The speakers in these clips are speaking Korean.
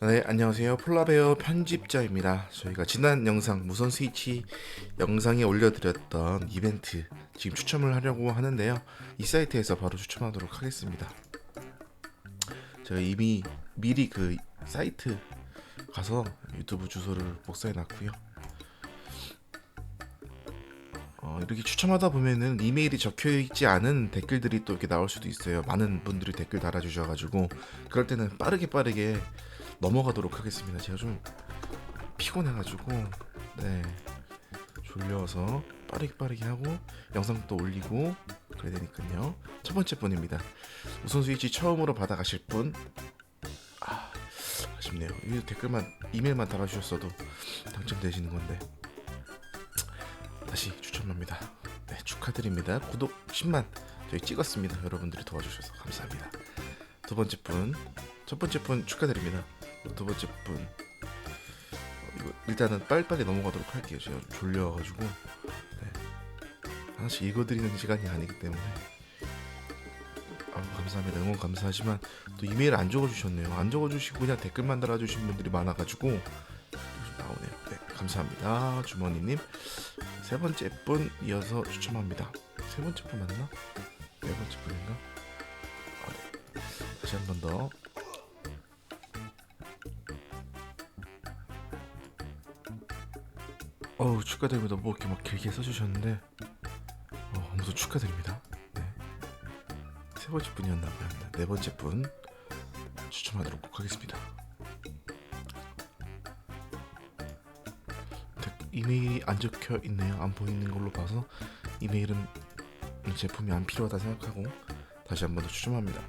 네, 안녕하세요. 폴라베어 편집자입니다. 저희가 지난 영상 무선 스위치 영상에 올려드렸던 이벤트 지금 추첨을 하려고 하는데요. 이 사이트에서 바로 추첨하도록 하겠습니다. 제가 이미 미리 그 사이트 가서 유튜브 주소를 복사해 놨고요. 이렇게 추첨하다 보면은 이메일이 적혀 있지 않은 댓글들이 또 이렇게 나올 수도 있어요. 많은 분들이 댓글 달아주셔가지고 그럴 때는 빠르게 넘어가도록 하겠습니다. 제가 좀 피곤해가지고 졸려서 빠르게 하고 영상 또 올리고 그래야 되니까요. 첫 번째 분입니다. 무선 스위치 처음으로 받아가실 분. 아쉽네요. 이 댓글만 이메일만 달아주셨어도 당첨되시는 건데 다시 추첨합니다. 네, 축하드립니다. 구독 10만 저희 찍었습니다. 여러분들이 도와주셔서 감사합니다. 두 번째 분, 첫 번째 분 축하드립니다. 두 번째 분 이거 일단은 빨리빨리 넘어가도록 할게요. 제가 좀 졸려가지고 하나씩 읽어드리는 시간이 아니기 때문에 감사합니다. 응원 감사하지만 또 이메일 안 적어주셨네요. 안 적어주시고 그냥 댓글만 달아주신 분들이 많아가지고 나오네요. 네, 감사합니다. 주머니님. 세 번째 분 이어서 추첨합니다. 세 번째 분 맞나? 네 번째 분인가? 네. 다시 한 번 더. 축하드립니다. 뭐 이렇게 막 길게 써주셨는데 아무튼 축하드립니다. 네. 세 번째 분이었나봐요. 네 번째 분 추첨하도록 하겠습니다. 이메일이 안 적혀 있네요. 안 보이는 걸로 봐서 이메일은 제품이 안 필요하다 생각하고 다시 한 번 더 추첨합니다.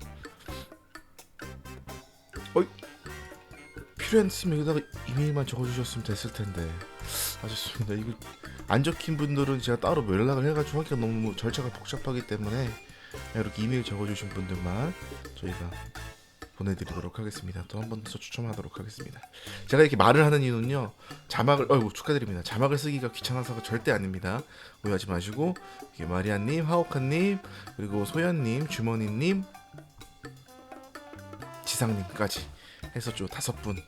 필요했으면 여기다가 이메일만 적어주셨으면 됐을 텐데 아쉽습니다. 이거 안 적힌 분들은 제가 따로 연락을 해가지고 하기가 너무 절차가 복잡하기 때문에 이렇게 이메일 적어주신 분들만 저희가 보내드리도록 하겠습니다. 또 한 번 더 추첨하도록 하겠습니다. 제가 이렇게 말을 하는 이유는요, 자막을 축하드립니다. 자막을 쓰기가 귀찮아서가 절대 아닙니다. 오해하지 마시고 마리아님, 하오카님, 그리고 소연님, 주머니님, 지상님까지 해서 좀 5분.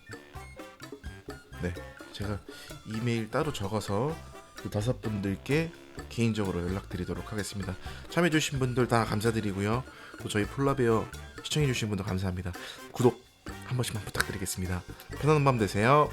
네, 제가 이메일 따로 적어서 그 5분들께 개인적으로 연락드리도록 하겠습니다. 참여해주신 분들 다 감사드리고요. 또 저희 폴라베어 시청해주신 분들 감사합니다. 구독 한 번씩만 부탁드리겠습니다. 편안한 밤 되세요.